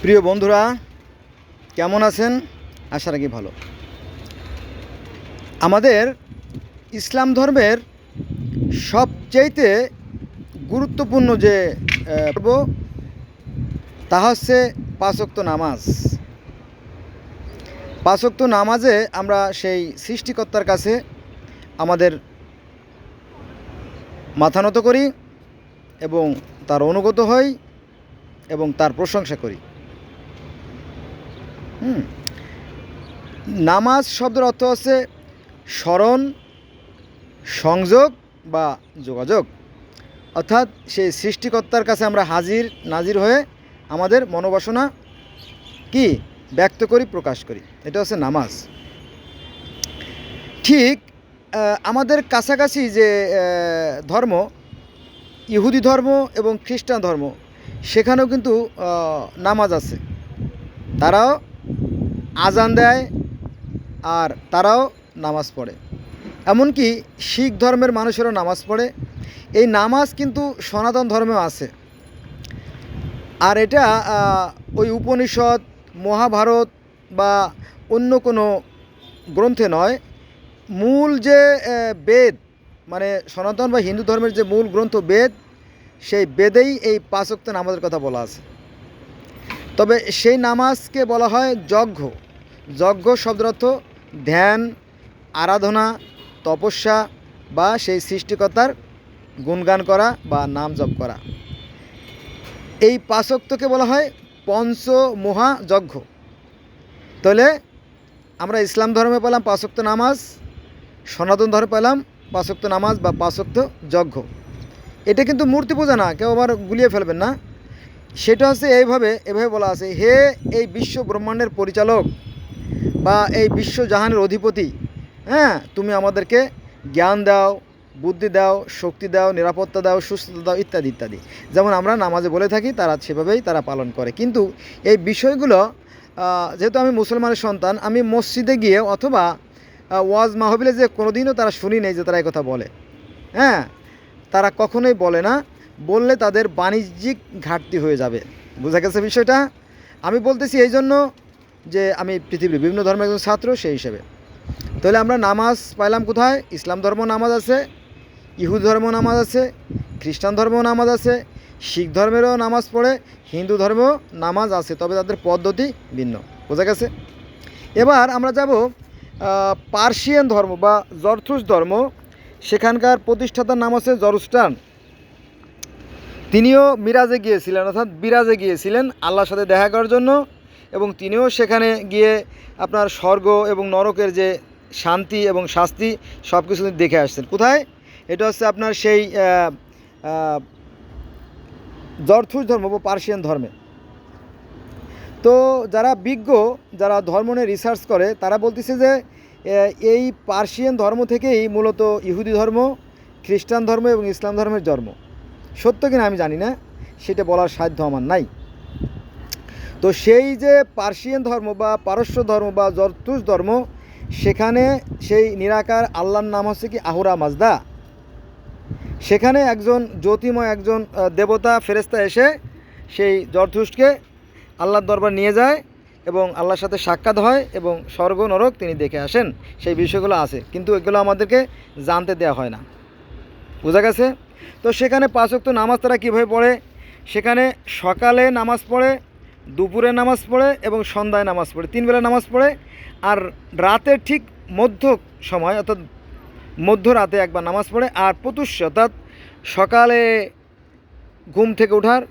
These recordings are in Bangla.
প্রিয় বন্ধুরা, কেমন আছেন? আশা রাখি ভালো। আমাদের ইসলাম ধর্মের সবচাইতে গুরুত্বপূর্ণ যে পর্ব তা হচ্ছে পাঁচ ওয়াক্ত নামাজ। পাঁচ ওয়াক্ত নামাজে আমরা সেই সৃষ্টিকর্তার কাছে আমাদের মাথা নত করি এবং তার অনুগত হই এবং তার প্রশংসা করি। নামাজ শব্দের অর্থ হচ্ছে স্মরণ, সংযোগ বা যোগাযোগ, অর্থাৎ সেই সৃষ্টিকর্তার কাছে আমরা নাজির হয়ে আমাদের মনোবাসনা কি ব্যক্ত করি, প্রকাশ করি। এটা হচ্ছে নামাজ। ঠিক আমাদের কাছাকাছি যে ধর্ম, ইহুদি ধর্ম এবং খ্রিস্টান ধর্ম, সেখানেও কিন্তু নামাজ আছে। তারাও আজান দেয় আর তারাও নামাজ পড়ে। এমনকি শিখ ধর্মের মানুষেরও নামাজ পড়ে। এই নামাজ কিন্তু সনাতন ধর্মেও আছে। আর এটা ওই উপনিষদ, মহাভারত বা অন্য কোনো গ্রন্থে নয়। মূল যে বেদ, মানে সনাতন বা হিন্দু ধর্মের যে মূল গ্রন্থ বেদ, সেই বেদেই এই পাঁচ ওয়াক্ত নামাজের কথা বলা আছে। তবে সেই নামাজকে বলা হয় যজ্ঞ। যজ্ঞ শব্দের অর্থ ধ্যান, আরাধনা, তপস্যা বা সেই সৃষ্টিকর্তার গুণগান করা বা নাম জপ করা। এই পাঁচ ওয়াক্তকে বলা হয় পঞ্চমহাযজ্ঞ। তাহলে আমরা ইসলাম ধর্মে পেলাম পাঁচ ওয়াক্ত নামাজ, সনাতন ধর্মে পেলাম পাঁচ ওয়াক্ত নামাজ বা পাঁচ ওয়াক্ত যজ্ঞ। এটা কিন্তু মূর্তি পূজা না, কেউ আবার গুলিয়ে ফেলবেন না। সেটা হচ্ছে এভাবে বলা আছে, হে এই বিশ্ব ব্রহ্মাণ্ডের পরিচালক বা এই বিশ্বজাহানের অধিপতি, তুমি আমাদেরকে জ্ঞান দাও, বুদ্ধি দাও, শক্তি দাও, নিরাপত্তা দাও, সুস্থতা দাও, ইত্যাদি ইত্যাদি। যেমন আমরা নামাজে বলে থাকি, তারা সেভাবেই তারা পালন করে। কিন্তু এই বিষয়গুলো, যেহেতু আমি মুসলমানের সন্তান, আমি মসজিদে গিয়ে অথবা ওয়াজ মাহফিলে যে কোনোদিনও তারা শুনি নেই যে তারা এই কথা বলে। তারা কখনোই বলে না। বললে তাদের বাণিজ্যিক ঘাটতি হয়ে যাবে। বোঝা গেছে বিষয়টা? আমি বলতেছি এই জন্য যে আমি পৃথিবীর বিভিন্ন ধর্মের একজন ছাত্র, সেই হিসেবে। তাহলে আমরা নামাজ পাইলাম কোথায়? ইসলাম ধর্ম নামাজ আছে, ইহুদি ধর্ম নামাজ আছে, খ্রিস্টান ধর্মেও নামাজ আছে, শিখ ধর্মেরও নামাজ পড়ে, হিন্দু ধর্মেও নামাজ আছে, তবে তাদের পদ্ধতি ভিন্ন। বোঝা গেছে? এবার আমরা যাব পার্সিয়ান ধর্ম বা জরথুস ধর্ম। সেখানকার প্রতিষ্ঠাতার নাম আছে জরুস্টান। তিনিও মিরাজে গিয়েছিলেন, অর্থাৎ বিরাজে গিয়েছিলেন আল্লাহর সাথে দেখা করার জন্য, এবং তিনিও সেখানে গিয়ে আপনার স্বর্গ এবং নরকের যে শান্তি এবং শাস্তি সব কিছু দেখে আসছেন। কোথায়? এটা হচ্ছে আপনার সেই জরথুস ধর্ম বা পার্সিয়ান ধর্মে। তো যারা বিজ্ঞ, যারা ধর্ম নিয়ে রিসার্চ করে, তারা বলতেছে যে এই পার্সিয়ান ধর্ম থেকেই মূলত ইহুদি ধর্ম, খ্রিস্টান ধর্ম এবং ইসলাম ধর্মের জন্ম। সত্য কিনা আমি জানি না, সেটা বলার সাধ্য আমার নাই। তো সেই যে পার্সিয়ান ধর্ম বা পারস্য ধর্ম বা জরথুস ধর্ম, সেখানে সেই নিরাকার আল্লাহর নাম হচ্ছে কি আহুরা মাজদা। সেখানে একজন জ্যোতিময় একজন দেবতা ফেরেশতা এসে সেই জরথুসকে আল্লাহর দরবার নিয়ে যায় এবং আল্লাহর সাথে সাক্ষাৎ হয় এবং স্বর্গ নরক তিনি দেখে আসেন। সেই বিষয়গুলো আছে, কিন্তু এগুলো আমাদেরকে জানতে দেওয়া হয় না। বোঝা গেছে? তো সেখানে পাঁচ ওয়াক্ত নামাজ তারা কীভাবে পড়ে? সেখানে সকালে নামাজ পড়ে, দুপুরে নামাজ পড়ে এবং সন্ধ্যায় নামাজ পড়ে, 3 বেলা নামাজ পড়ে। আর রাতের ঠিক মধ্য সময়, অর্থাৎ মধ্যরাতে একবার নামাজ পড়ে। আর প্রত্যুষ, অর্থাৎ সকালে ঘুম থেকে ওঠার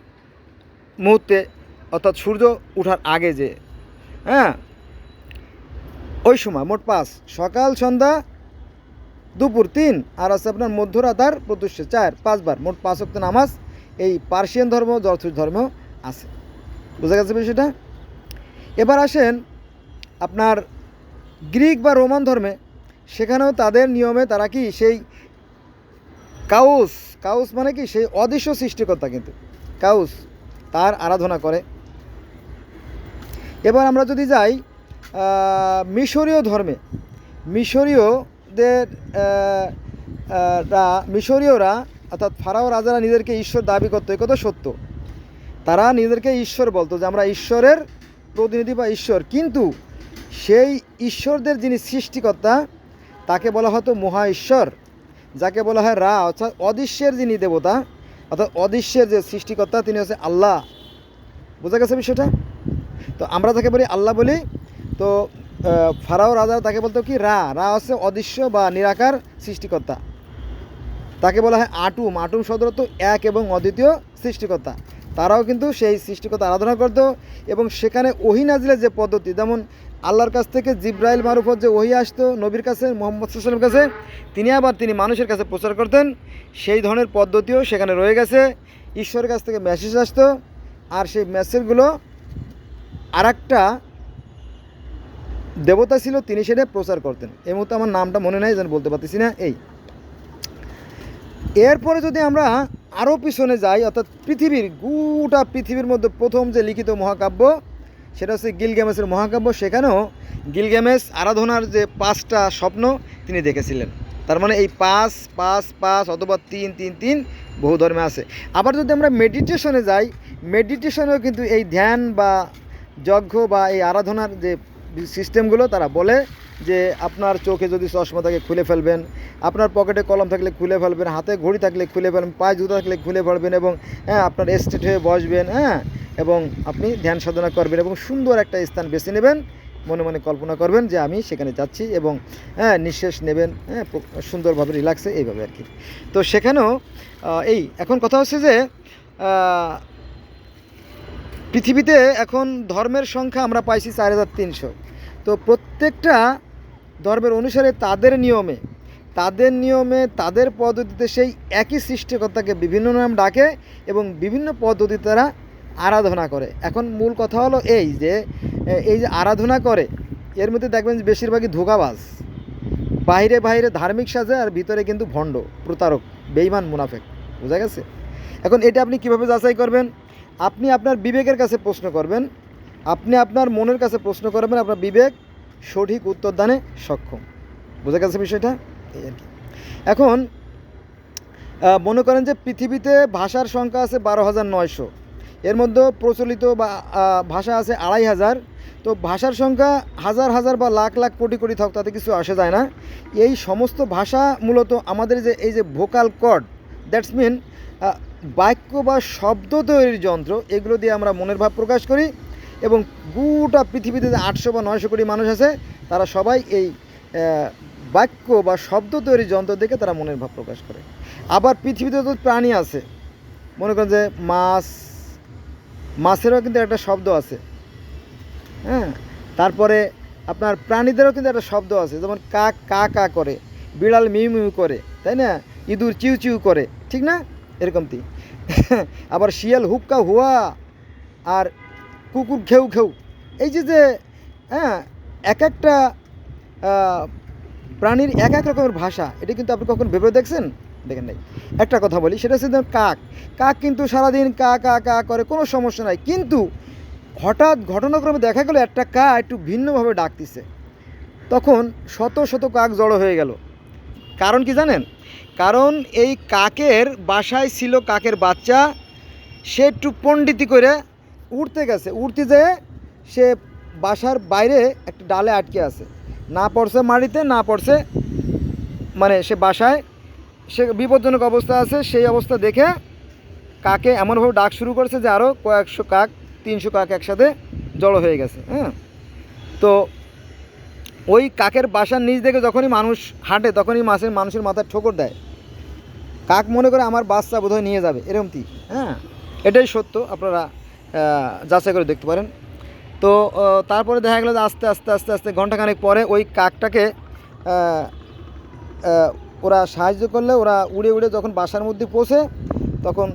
মুহূর্তে, অর্থাৎ সূর্য ওঠার আগে যে ওই সময় মোট 5, সকাল, সন্ধ্যা, দুপুর 3, আর আছে আপনার মধ্যরাত আর প্রত্যুষ 4, 5 বার, মোট 5 ওয়াক্ত নামাজ এই পার্সিয়ান ধর্ম, জরথুস ধর্ম আছে। বোঝা গেছে বিষয়টা? এবার আসেন আপনার গ্রিক বা রোমান ধর্মে। সেখানেও তাদের নিয়মে তারা কি সেই কাউস মানে কি সেই অদৃশ্য সৃষ্টিকর্তা, কিন্তু কাউস, তার আরাধনা করে। এবার আমরা যদি যাই মিশরীয় ধর্মে, মিশরীয়রা অর্থাৎ ফারাও রাজারা নিজেদেরকে ঈশ্বর দাবি করতো, একথা সত্য। তারা নিজেদেরকে ঈশ্বর বলতো যে আমরা ঈশ্বরের প্রতিনিধি বা ঈশ্বর, কিন্তু সেই ঈশ্বরদের যিনি সৃষ্টিকর্তা তাকে বলা হতো মহা ঈশ্বর, যাকে বলা হয় রা, অর্থাৎ অদৃশ্যের যিনি দেবতা, অর্থাৎ অদৃশ্যের যে সৃষ্টিকর্তা তিনি হচ্ছে আল্লাহ। বোঝা গেছে বিষয়টা? তো আমরা যাকে বলি আল্লাহ বলি, তো ফারাও রাজা তাকে বলতো কি রা, রা হচ্ছে অদৃশ্য বা নিরাকার সৃষ্টিকর্তা, তাকে বলা হয় আটুম, আটুম শব্দ তো এক এবং অদ্বিতীয় সৃষ্টিকর্তা। তারাও কিন্তু সেই সৃষ্টিকর্তা আরাধনা করত, এবং সেখানে ওহী নাজিলের যে পদ্ধতি, যেমন আল্লাহর কাছ থেকে জিব্রাইল মারুফত যে ওহী আসতো নবীর কাছে, মুহাম্মদ সাল্লাল্লাহু আলাইহি ওয়াসাল্লামের কাছে, তিনি মানুষের কাছে প্রচার করতেন, সেই ধরনের পদ্ধতিও সেখানে রয়ে গেছে। ঈশ্বরের কাছ থেকে মেসেজ আসতো, আর সেই মেসেজগুলো আর একটা দেবতা ছিল, তিনি সেটা প্রচার করতেন। এই মুহূর্তে আমার নামটা মনে নেই, যেন বলতে পারতেছি না। এরপরে যদি আমরা আরও পিছনে যাই, অর্থাৎ গোটা পৃথিবীর মধ্যে প্রথম যে লিখিত মহাকাব্য সেটা হচ্ছে গিলগামেশের মহাকাব্য। সেখানেও গিলগামেশ আরাধনার যে 5টা স্বপ্ন তিনি দেখেছিলেন। তার মানে এই 5 5 5 অথবা 3 3 3 বহু ধর্মে আছে। আবার যদি আমরা মেডিটেশনে যাই, মেডিটেশনেও কিন্তু এই ধ্যান বা যজ্ঞ বা এই আরাধনার যে সিস্টেমগুলো তারা বলে যে আপনার চোখে যদি চশমা থাকে খুলে ফেলবেন, আপনার পকেটে কলম থাকলে খুলে ফেলবেন, হাতে ঘড়ি থাকলে খুলে ফেলবেন, পায়ে জুতো থাকলে খুলে ফেলবেন, এবং আপনার স্ট্রেট হয়ে বসবেন, এবং আপনি ধ্যান সাধনা করবেন, এবং সুন্দর একটা স্থান বেছে নেবেন, মনে মনে কল্পনা করবেন যে আমি সেখানে যাচ্ছি, এবং নিঃশ্বাস নেবেন সুন্দরভাবে রিল্যাক্সে, এইভাবে আর কি। তো সেখানেও এখন কথা হচ্ছে যে পৃথিবীতে এখন ধর্মের সংখ্যা আমরা পাইছি 4300। তো প্রত্যেকটা ধর্মের অনুসারে তাদের নিয়মে তাদের পদ্ধতিতে সেই একই সৃষ্টিকর্তাকে বিভিন্ন নাম ডাকে এবং বিভিন্ন পদ্ধতিতে তারা আরাধনা করে। এখন মূল কথা হলো এই যে আরাধনা করে, এর মধ্যে দেখবেন যে বেশিরভাগই ধোঁকাবাজ, বাইরে ধার্মিক সাজে, আর ভিতরে কিন্তু ভণ্ড, প্রতারক, বেঈমান, মুনাফেক। বোঝা গেছে? এখন এটা আপনি কিভাবে যাচাই করবেন? আপনি আপনার বিবেকের কাছে প্রশ্ন করবেন, আপনি আপনার মনের কাছে প্রশ্ন করবেন, আপনার বিবেক সঠিক উত্তর দানে সক্ষম। বোঝা গেছে বিষয়টা? এই আর কি। এখন মনে করেন যে পৃথিবীতে ভাষার সংখ্যা আছে 12,900, এর মধ্যে প্রচলিত বা ভাষা আছে 2,500। তো ভাষার সংখ্যা হাজার বা লাখ কোটি থাক, তাতে কিছু আসে যায় না। এই সমস্ত ভাষা মূলত আমাদের যে এই যে ভোকাল কর্ড, দ্যাটস মিন বাক্য বা শব্দ তৈরির যন্ত্র, এগুলো দিয়ে আমরা মনের ভাব প্রকাশ করি, এবং গোটা পৃথিবীতে যে 800 বা 900 কোটি মানুষ আছে, তারা সবাই এই বাক্য বা শব্দ তৈরির যন্ত্র দেখে তারা মনের ভাব প্রকাশ করে। আবার পৃথিবীতে তো প্রাণী আছে, মনে করেন যে মাছেরও কিন্তু একটা শব্দ আছে, তারপরে আপনার প্রাণীদেরও কিন্তু একটা শব্দ আছে, যেমন কাক কা কা করে, বিড়াল মিউ মিউ করে, তাই না, ইঁদুর চিউ চিউ করে, ঠিক না, এরকমটি। আবার শিয়াল হুক্কা হুয়া, আর কুকুর ঘেউ ঘেউ। এই যে এক একটা প্রাণীর এক রকমের ভাষা, এটা কিন্তু আপনি কখন ভেবে দেখছেন? দেখেন নাই। একটা কথা বলি, সেটা হচ্ছে কাক কিন্তু সারাদিন কা কা কা করে, কোনো সমস্যা নাই, কিন্তু হঠাৎ ঘটনাক্রমে দেখা গেল একটা কাক একটু ভিন্নভাবে ডাকতেছে, তখন শত কাক জড়ো হয়ে গেল। কারণ কি জানেন? কারণ এই কাকের বাসায় ছিল কাকের বাচ্চা, সে একটু পণ্ডিতি করে উঠতে যেয়ে সে বাসার বাইরে একটা ডালে আটকে আছে, না পড়ছে মাটিতে, না পড়ছে, মানে সে বাসায় সে বিপজ্জনক অবস্থা আছে। সেই অবস্থা দেখে কাকে এমনভাবে ডাক শুরু করছে যে আরও কয়েকশো কাক, 300 কাক একসাথে জড়ো হয়ে গেছে। তো ওই কাকের বাসার নিচ থেকে যখনই মানুষ হাঁটে, তখনই মানুষের মাথায় ঠোকর দেয়। কাক মনে করে আমার বাচ্চা বোধহয় নিয়ে যাবে, এরকমটি। এটাই সত্য, আপনারা যাচাই করে দেখতে পারেন। তো তারপরে দেখা গেল যে আস্তে ঘন্টাখানেক পরে ওই কাকটাকে ওরা সাহায্য করলে, ওরা উড়ে যখন বাসার মধ্যে পৌঁছে, তখন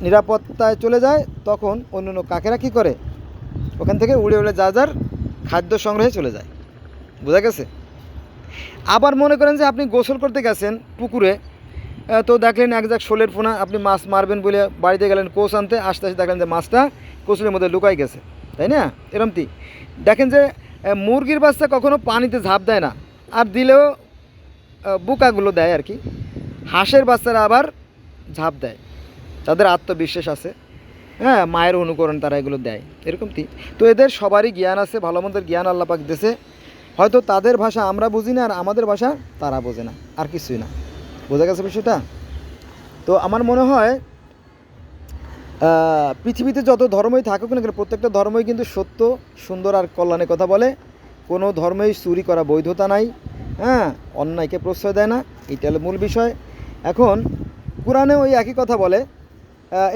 নিরাপত্তায় চলে যায়, তখন অন্য কাকেরা কী করে, ওখান থেকে উড়ে যার খাদ্য সংগ্রহে চলে যায়। বোঝা গেছে? আবার মনে করেন যে আপনি গোসল করতে গেছেন পুকুরে, তো দেখলেন এক জায়গায় শোলের পোনা, আপনি মাছ মারবেন বলে বাড়িতে গেলেন কোচ আনতে, আস্তে দেখলেন যে মাছটা কোচের মধ্যে লুকাই গেছে, তাই না? এরমটি দেখেন যে মুরগির বাচ্চা কখনো পানিতে ঝাঁপ দেয় না, আর দিলেও বুকাগুলো দেয় আর কি। হাঁসের বাচ্চারা আবার ঝাঁপ দেয়, তাদের আত্মবিশ্বাস আছে। হ্যাঁ, মায়ের অনুকরণ তারা এগুলো দেয় এরকম তো এদের সবারই জ্ঞান আছে, ভালো মন্দের জ্ঞান আল্লাহ পাক দিয়েছে। হয়তো তাদের ভাষা আমরা বুঝি না আর আমাদের ভাষা তারা বোঝে না, আর কিছুই না। বোঝা গেছে বিষয়টা? তো আমার মনে হয় পৃথিবীতে যত ধর্মই থাকুক না কেন, প্রত্যেকটা ধর্মই কিন্তু সত্য, সুন্দর আর কল্যাণের কথা বলে। কোনো ধর্মেই চুরি করা বৈধতা নাই, হ্যাঁ, অন্যায়কে প্রশ্রয় দেয় না, এটা হলো মূল বিষয়। এখন কোরআনেও ওই একই কথা বলে।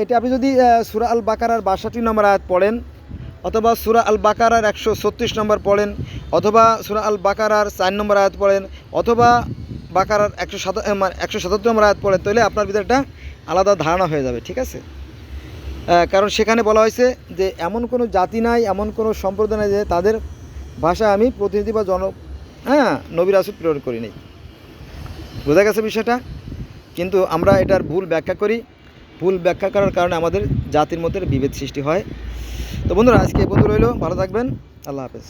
এটা আপনি যদি সূরা আল বাকারার ৬২ নম্বর আয়াত পড়েন, অথবা সূরা আল বাকারার ১৩৬ নম্বর পড়েন, অথবা সূরা আল বাকারার ৪ নম্বর আয়াত পড়েন, অথবা বাকারার ১৭৭ নম্বর আয়াত পড়েন, তাহলে আপনার ভিতরে একটা আলাদা ধারণা হয়ে যাবে, ঠিক আছে? কারণ সেখানে বলা হয়েছে যে এমন কোনো জাতি নাই, এমন কোনো সম্প্রদায় নাই যে তাদের ভাষায় আমি প্রতিনিধি বা নবী রাসূল প্রেরণ করি নাই। বোঝা গেছে বিষয়টা? কিন্তু আমরা এটার ভুল ব্যাখ্যা করি, ভুল ব্যাখ্যা করার কারণে আমাদের জাতির মধ্যে বিভেদ সৃষ্টি হয়। তো বন্ধুরা, আজকে এই পর্যন্ত রইল। ভালো থাকবেন। আল্লাহ হাফেজ।